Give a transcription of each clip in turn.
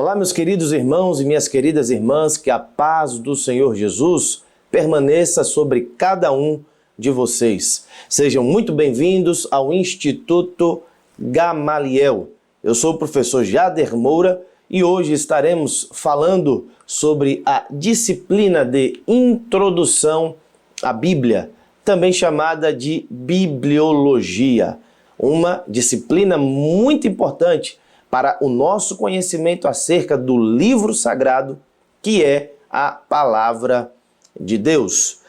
Olá, meus queridos irmãos e minhas queridas irmãs, que a paz do Senhor Jesus permaneça sobre cada um de vocês. Sejam muito bem-vindos ao Instituto Gamaliel. Eu sou o professor Jader Moura e hoje estaremos falando sobre a disciplina de Introdução à Bíblia, também chamada de Bibliologia, uma disciplina muito importante para o nosso conhecimento acerca do livro sagrado, que é a Palavra de Deus.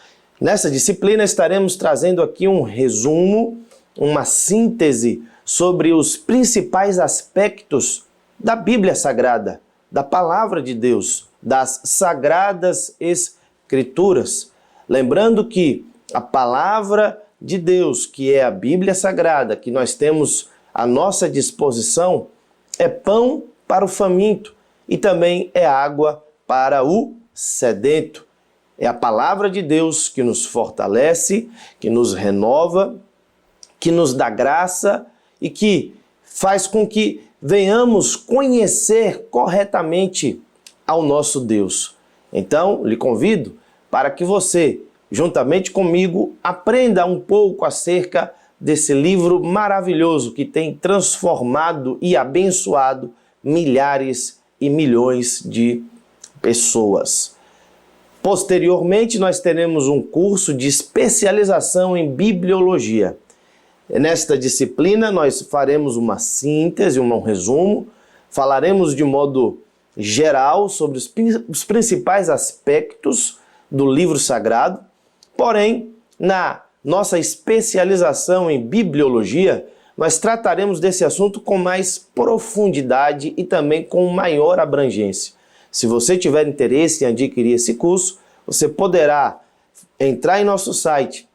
Nessa disciplina estaremos trazendo aqui um resumo, uma síntese sobre os principais aspectos da Bíblia Sagrada, da Palavra de Deus, das Sagradas Escrituras. Lembrando que a Palavra de Deus, que é a Bíblia Sagrada, que nós temos à nossa disposição, é pão para o faminto e também é água para o sedento. É a palavra de Deus que nos fortalece, que nos renova, que nos dá graça e que faz com que venhamos conhecer corretamente ao nosso Deus. Então, lhe convido para que você, juntamente comigo, aprenda um pouco acerca desse livro maravilhoso que tem transformado e abençoado milhares e milhões de pessoas. Posteriormente, nós teremos um curso de especialização em Bibliologia. Nesta disciplina, nós faremos uma síntese, um resumo, falaremos de modo geral sobre os principais aspectos do livro sagrado, porém, na nossa especialização em Bibliologia, nós trataremos desse assunto com mais profundidade e também com maior abrangência. Se você tiver interesse em adquirir esse curso, você poderá entrar em nosso site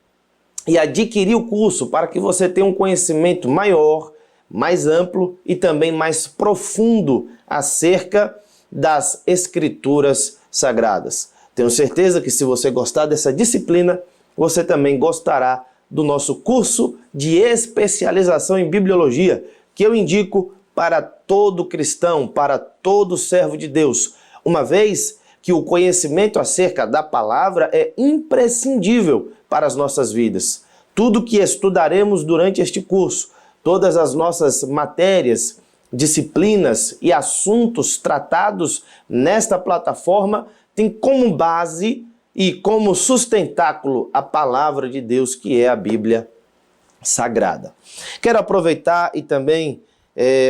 e adquirir o curso para que você tenha um conhecimento maior, mais amplo e também mais profundo acerca das Escrituras Sagradas. Tenho certeza que se você gostar dessa disciplina, você também gostará do nosso curso de especialização em Bibliologia, que eu indico para todo cristão, para todo servo de Deus, uma vez que o conhecimento acerca da palavra é imprescindível para as nossas vidas. Tudo que estudaremos durante este curso, todas as nossas matérias, disciplinas e assuntos tratados nesta plataforma tem como base e como sustentáculo a palavra de Deus, que é a Bíblia Sagrada. Quero aproveitar e também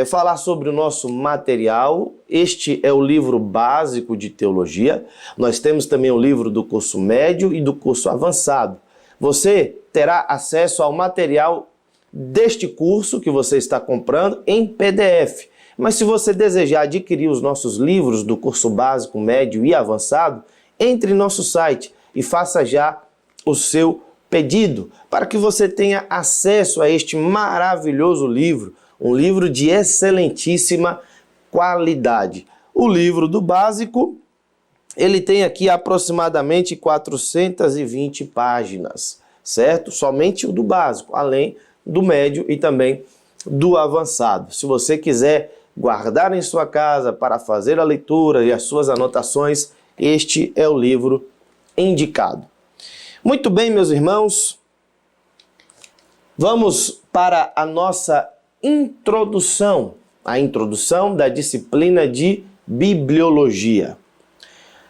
falar sobre o nosso material. Este é o livro básico de teologia. Nós temos também o livro do curso médio e do curso avançado. Você terá acesso ao material deste curso que você está comprando em PDF. Mas se você desejar adquirir os nossos livros do curso básico, médio e avançado, entre em nosso site e faça já o seu pedido para que você tenha acesso a este maravilhoso livro, um livro de excelentíssima qualidade. O livro do básico, ele tem aqui aproximadamente 420 páginas, certo? Somente o do básico, além do médio e também do avançado. Se você quiser guardar em sua casa para fazer a leitura e as suas anotações, este é o livro indicado. Muito bem, meus irmãos, vamos para a nossa introdução, a introdução da disciplina de Bibliologia.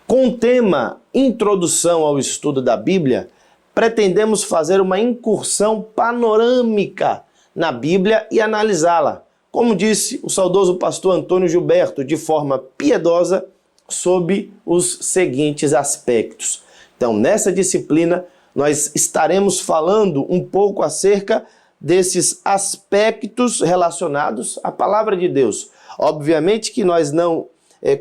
Com o tema Introdução ao Estudo da Bíblia, pretendemos fazer uma incursão panorâmica na Bíblia e analisá-la, como disse o saudoso pastor Antônio Gilberto, de forma piedosa, sob os seguintes aspectos. Então, nessa disciplina, nós estaremos falando um pouco acerca desses aspectos relacionados à palavra de Deus. Obviamente que nós não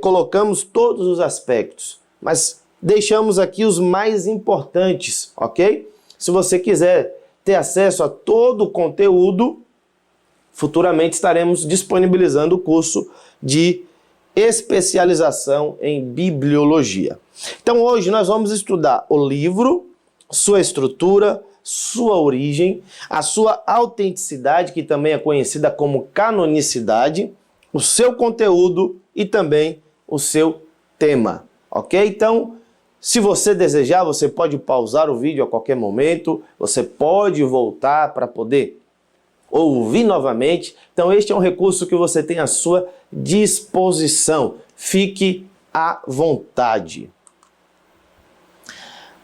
colocamos todos os aspectos, mas deixamos aqui os mais importantes, ok? Se você quiser ter acesso a todo o conteúdo, futuramente estaremos disponibilizando o curso de especialização em Bibliologia. Então hoje nós vamos estudar o livro, sua estrutura, sua origem, a sua autenticidade, que também é conhecida como canonicidade, o seu conteúdo e também o seu tema, ok? Então, se você desejar, você pode pausar o vídeo a qualquer momento, você pode voltar para poder ouvir novamente. Então, este é um recurso que você tem à sua disposição. Fique à vontade.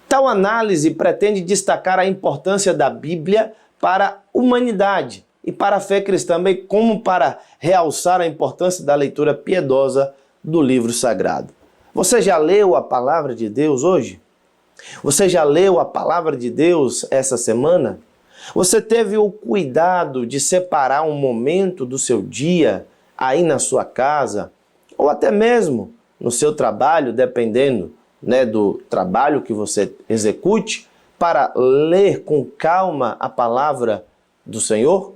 Tal análise pretende destacar a importância da Bíblia para a humanidade e para a fé cristã, bem como para realçar a importância da leitura piedosa do livro sagrado. Você já leu a palavra de Deus hoje? Você já leu a palavra de Deus essa semana? Você teve o cuidado de separar um momento do seu dia aí na sua casa ou até mesmo no seu trabalho, dependendo, do trabalho que você execute, para ler com calma a palavra do Senhor?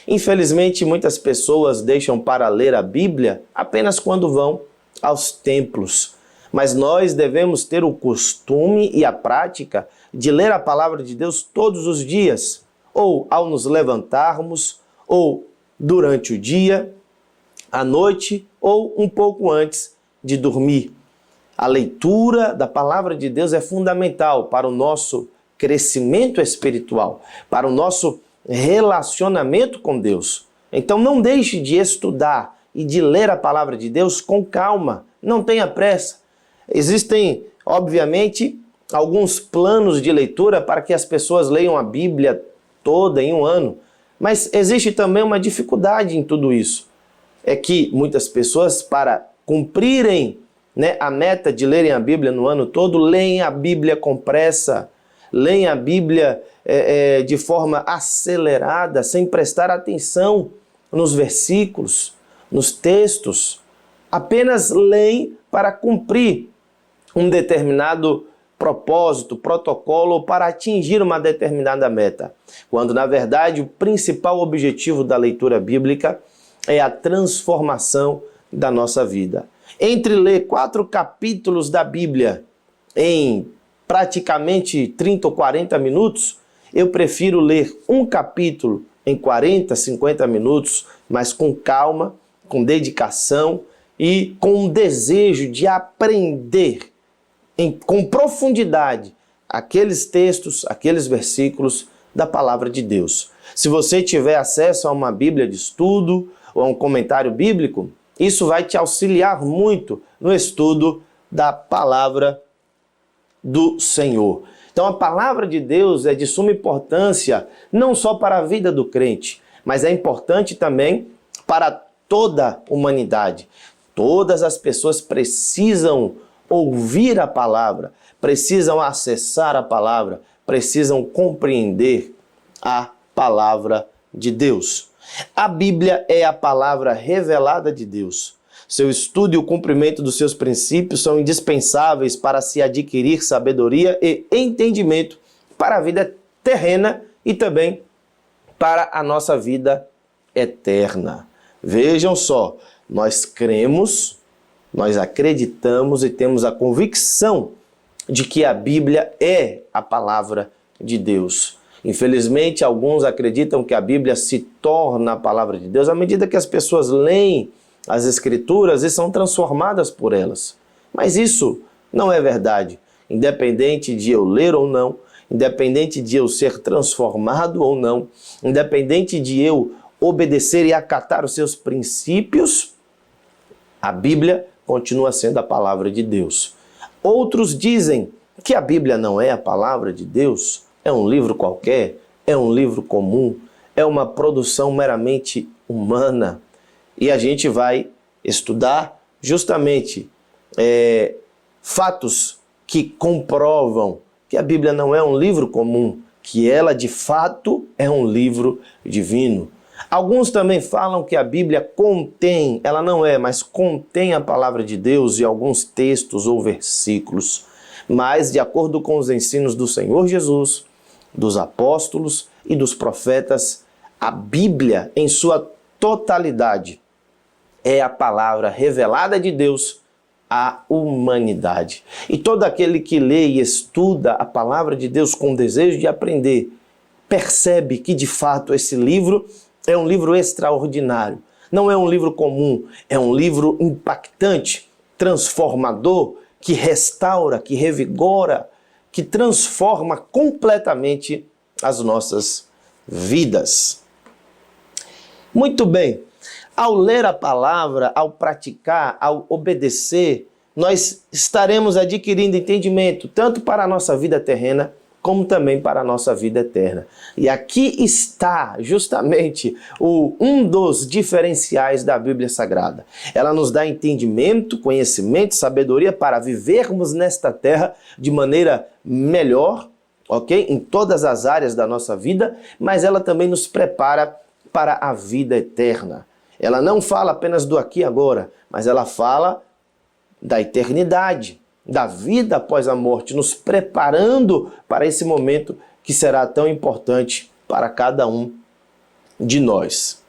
Infelizmente, muitas pessoas deixam para ler a Bíblia apenas quando vão aos templos. Mas nós devemos ter o costume e a prática de ler a palavra de Deus todos os dias, ou ao nos levantarmos, ou durante o dia, à noite, ou um pouco antes de dormir. A leitura da palavra de Deus é fundamental para o nosso crescimento espiritual, para o nosso relacionamento com Deus. Então não deixe de estudar e de ler a palavra de Deus com calma, não tenha pressa. Existem, obviamente, alguns planos de leitura para que as pessoas leiam a Bíblia toda em um ano, mas existe também uma dificuldade em tudo isso. É que muitas pessoas, para cumprirem a meta de lerem a Bíblia no ano todo, leem a Bíblia com pressa, leem a Bíblia de forma acelerada, sem prestar atenção nos versículos, nos textos. Apenas leem para cumprir um determinado propósito, protocolo, para atingir uma determinada meta. Quando, na verdade, o principal objetivo da leitura bíblica é a transformação da nossa vida. Entre ler 4 capítulos da Bíblia em praticamente 30 ou 40 minutos, eu prefiro ler um capítulo em 40, 50 minutos, mas com calma, com dedicação e com um desejo de aprender com profundidade aqueles textos, aqueles versículos da palavra de Deus. Se você tiver acesso a uma Bíblia de estudo ou a um comentário bíblico, isso vai te auxiliar muito no estudo da palavra do Senhor. Então a palavra de Deus é de suma importância não só para a vida do crente, mas é importante também para toda a humanidade. Todas as pessoas precisam ouvir a palavra, precisam acessar a palavra, precisam compreender a palavra de Deus. A Bíblia é a palavra revelada de Deus. Seu estudo e o cumprimento dos seus princípios são indispensáveis para se adquirir sabedoria e entendimento para a vida terrena e também para a nossa vida eterna. Vejam só, nós cremos, nós acreditamos e temos a convicção de que a Bíblia é a palavra de Deus. Infelizmente, alguns acreditam que a Bíblia se torna a palavra de Deus à medida que as pessoas leem as Escrituras e são transformadas por elas. Mas isso não é verdade. Independente de eu ler ou não, independente de eu ser transformado ou não, independente de eu obedecer e acatar os seus princípios, a Bíblia continua sendo a palavra de Deus. Outros dizem que a Bíblia não é a palavra de Deus, é um livro qualquer, é um livro comum, é uma produção meramente humana. E a gente vai estudar justamente fatos que comprovam que a Bíblia não é um livro comum, que ela de fato é um livro divino. Alguns também falam que a Bíblia contém, ela não é, mas contém a palavra de Deus e alguns textos ou versículos. Mas, de acordo com os ensinos do Senhor Jesus, dos apóstolos e dos profetas, a Bíblia, em sua totalidade, é a palavra revelada de Deus à humanidade. E todo aquele que lê e estuda a palavra de Deus com desejo de aprender, percebe que, de fato, esse livro é um livro extraordinário. Não é um livro comum, é um livro impactante, transformador, que restaura, que revigora, que transforma completamente as nossas vidas. Muito bem, ao ler a palavra, ao praticar, ao obedecer, nós estaremos adquirindo entendimento, tanto para a nossa vida terrena, como também para a nossa vida eterna. E aqui está justamente um dos diferenciais da Bíblia Sagrada. Ela nos dá entendimento, conhecimento, sabedoria para vivermos nesta terra de maneira melhor, ok? Em todas as áreas da nossa vida, mas ela também nos prepara para a vida eterna. Ela não fala apenas do aqui e agora, mas ela fala da eternidade, da vida após a morte, nos preparando para esse momento que será tão importante para cada um de nós.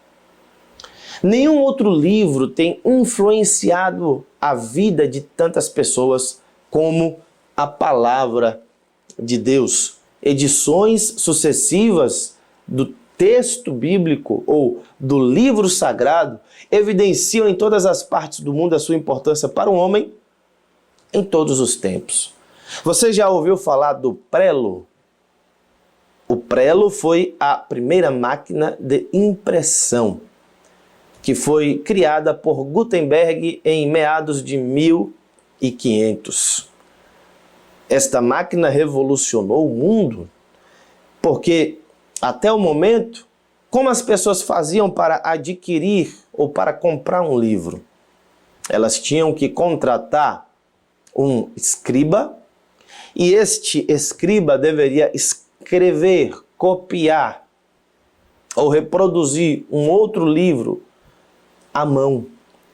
Nenhum outro livro tem influenciado a vida de tantas pessoas como a palavra de Deus. Edições sucessivas do texto bíblico ou do livro sagrado evidenciam em todas as partes do mundo a sua importância para o homem em todos os tempos. Você já ouviu falar do prelo? O prelo foi a primeira máquina de impressão, que foi criada por Gutenberg em meados de 1500. Esta máquina revolucionou o mundo, porque até o momento, como as pessoas faziam para adquirir ou para comprar um livro? Elas tinham que contratar um escriba, e este escriba deveria escrever, copiar ou reproduzir um outro livro à mão.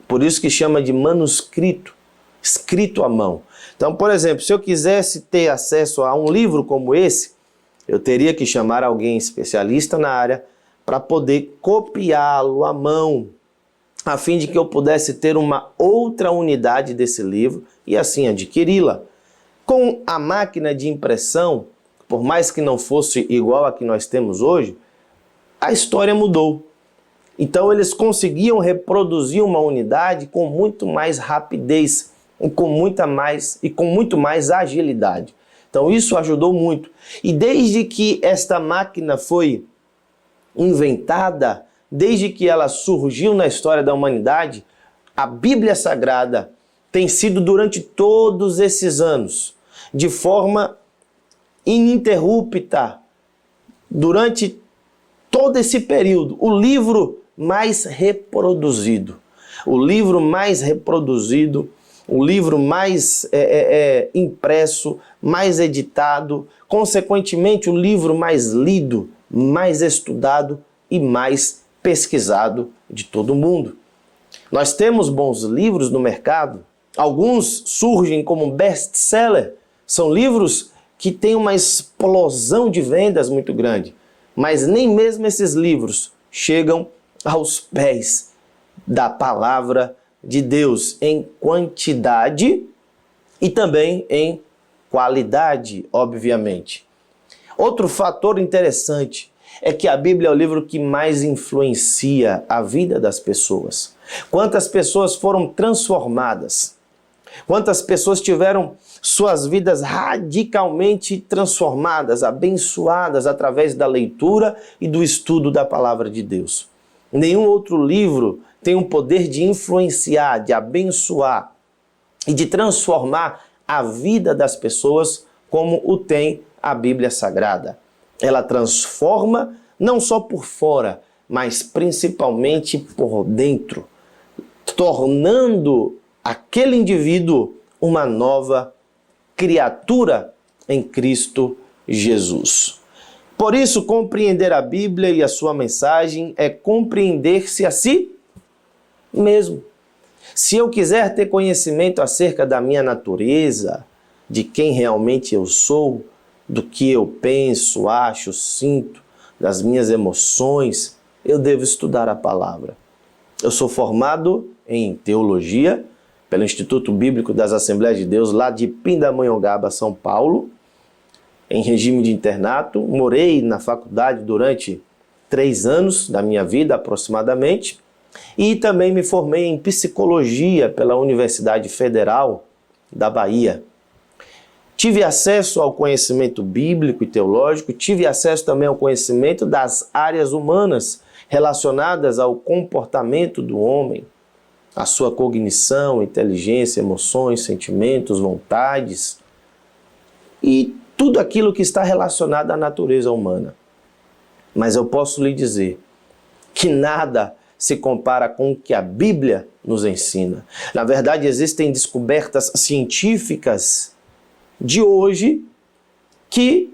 Por isso que chama de manuscrito, escrito à mão. Então, por exemplo, se eu quisesse ter acesso a um livro como esse, eu teria que chamar alguém especialista na área para poder copiá-lo à mão, a fim de que eu pudesse ter uma outra unidade desse livro e assim adquiri-la. Com a máquina de impressão, por mais que não fosse igual a que nós temos hoje, a história mudou. Então eles conseguiam reproduzir uma unidade com muito mais rapidez e com muito mais agilidade. Então isso ajudou muito. E desde que esta máquina foi inventada, desde que ela surgiu na história da humanidade, a Bíblia Sagrada tem sido durante todos esses anos, de forma ininterrupta, durante todo esse período, o livro mais reproduzido. O livro mais reproduzido, o livro mais impresso, mais editado, consequentemente o livro mais lido, mais estudado e mais pesquisado de todo mundo. Nós temos bons livros no mercado, alguns surgem como best-seller, são livros que têm uma explosão de vendas muito grande, mas nem mesmo esses livros chegam aos pés da palavra de Deus em quantidade e também em qualidade, obviamente. Outro fator interessante é que a Bíblia é o livro que mais influencia a vida das pessoas. Quantas pessoas foram transformadas? Quantas pessoas tiveram suas vidas radicalmente transformadas, abençoadas através da leitura e do estudo da palavra de Deus? Nenhum outro livro tem o poder de influenciar, de abençoar e de transformar a vida das pessoas como o tem a Bíblia Sagrada. Ela transforma não só por fora, mas principalmente por dentro, tornando aquele indivíduo uma nova criatura em Cristo Jesus. Por isso, compreender a Bíblia e a sua mensagem é compreender-se a si mesmo. Se eu quiser ter conhecimento acerca da minha natureza, de quem realmente eu sou, do que eu penso, acho, sinto, das minhas emoções, eu devo estudar a palavra. Eu sou formado em teologia pelo Instituto Bíblico das Assembleias de Deus, lá de Pindamonhangaba, São Paulo, em regime de internato. Morei na faculdade durante 3 anos da minha vida, aproximadamente. E também me formei em psicologia pela Universidade Federal da Bahia. Tive acesso ao conhecimento bíblico e teológico, tive acesso também ao conhecimento das áreas humanas relacionadas ao comportamento do homem, a sua cognição, inteligência, emoções, sentimentos, vontades e tudo aquilo que está relacionado à natureza humana. Mas eu posso lhe dizer que nada se compara com o que a Bíblia nos ensina. Na verdade, existem descobertas científicas de hoje que,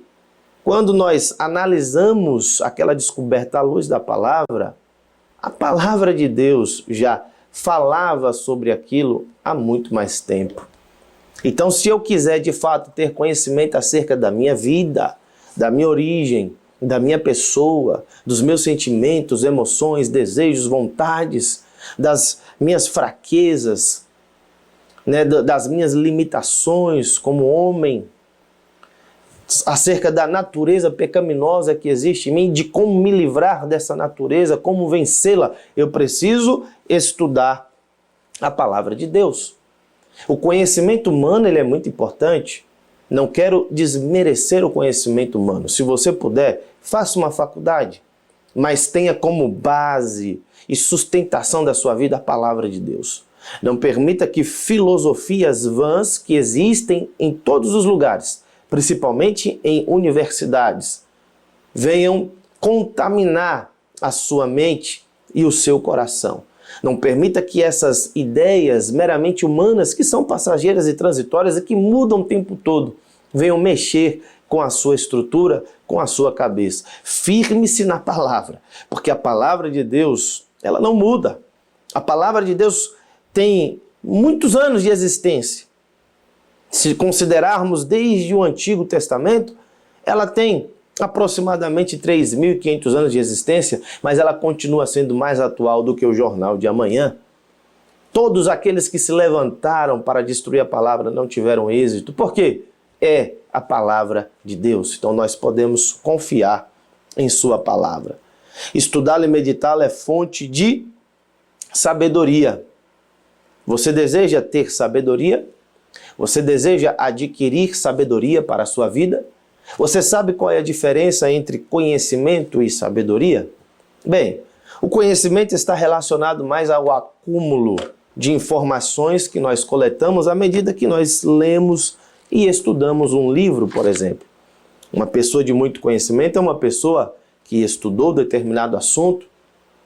quando nós analisamos aquela descoberta à luz da palavra, a palavra de Deus já falava sobre aquilo há muito mais tempo. Então, se eu quiser de fato ter conhecimento acerca da minha vida, da minha origem, da minha pessoa, dos meus sentimentos, emoções, desejos, vontades, das minhas fraquezas, das minhas limitações como homem, acerca da natureza pecaminosa que existe em mim, de como me livrar dessa natureza, como vencê-la, eu preciso estudar a palavra de Deus. O conhecimento humano ele é muito importante. Não quero desmerecer o conhecimento humano. Se você puder, faça uma faculdade, mas tenha como base e sustentação da sua vida a palavra de Deus. Não permita que filosofias vãs que existem em todos os lugares, principalmente em universidades, venham contaminar a sua mente e o seu coração. Não permita que essas ideias meramente humanas, que são passageiras e transitórias e que mudam o tempo todo, venham mexer com a sua estrutura, com a sua cabeça. Firme-se na palavra, porque a palavra de Deus, ela não muda. A palavra de Deus tem muitos anos de existência. Se considerarmos desde o Antigo Testamento, ela tem aproximadamente 3.500 anos de existência, mas ela continua sendo mais atual do que o jornal de amanhã. Todos aqueles que se levantaram para destruir a palavra não tiveram êxito. Por quê? É a palavra de Deus. Então nós podemos confiar em sua palavra. Estudá-la e meditá-la é fonte de sabedoria. Você deseja ter sabedoria? Você deseja adquirir sabedoria para a sua vida? Você sabe qual é a diferença entre conhecimento e sabedoria? Bem, o conhecimento está relacionado mais ao acúmulo de informações que nós coletamos à medida que nós lemos e estudamos um livro, por exemplo. Uma pessoa de muito conhecimento é uma pessoa que estudou determinado assunto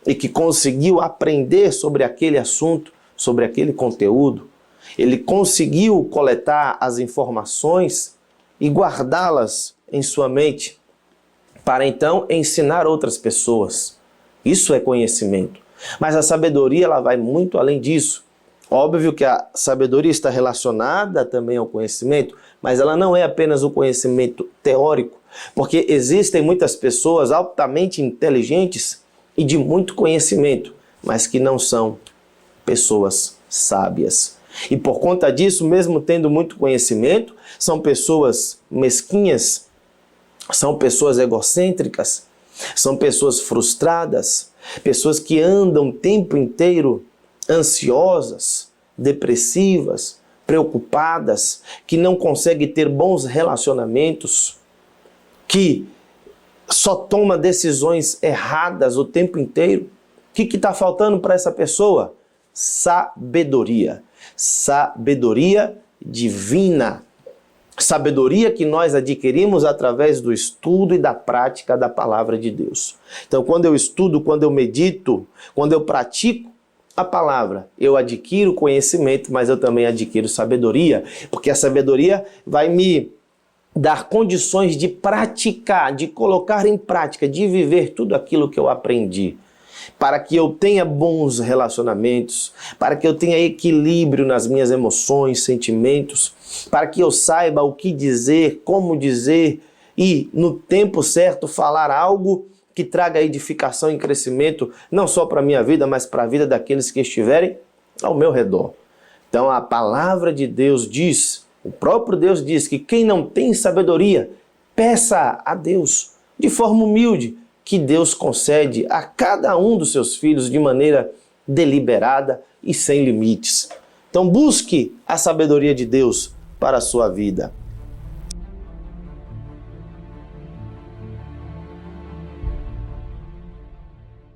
e que conseguiu aprender sobre aquele assunto, sobre aquele conteúdo. Ele conseguiu coletar as informações e guardá-las em sua mente para então ensinar outras pessoas. Isso é conhecimento. Mas a sabedoria ela vai muito além disso. Óbvio que a sabedoria está relacionada também ao conhecimento, mas ela não é apenas o conhecimento teórico, porque existem muitas pessoas altamente inteligentes e de muito conhecimento, mas que não são pessoas sábias. E por conta disso, mesmo tendo muito conhecimento, são pessoas mesquinhas, são pessoas egocêntricas, são pessoas frustradas, pessoas que andam o tempo inteiro ansiosas, depressivas, preocupadas, que não conseguem ter bons relacionamentos, que só toma decisões erradas o tempo inteiro. O que está faltando para essa pessoa? Sabedoria. Sabedoria divina. Sabedoria que nós adquirimos através do estudo e da prática da palavra de Deus. Então, quando eu estudo, quando eu medito, quando eu pratico a palavra, eu adquiro conhecimento, mas eu também adquiro sabedoria, porque a sabedoria vai me dar condições de praticar, de colocar em prática, de viver tudo aquilo que eu aprendi, para que eu tenha bons relacionamentos, para que eu tenha equilíbrio nas minhas emoções, sentimentos, para que eu saiba o que dizer, como dizer e, no tempo certo, falar algo que traga edificação e crescimento, não só para a minha vida, mas para a vida daqueles que estiverem ao meu redor. Então a palavra de Deus diz, o próprio Deus diz que quem não tem sabedoria, peça a Deus de forma humilde, que Deus concede a cada um dos seus filhos de maneira deliberada e sem limites. Então busque a sabedoria de Deus para a sua vida.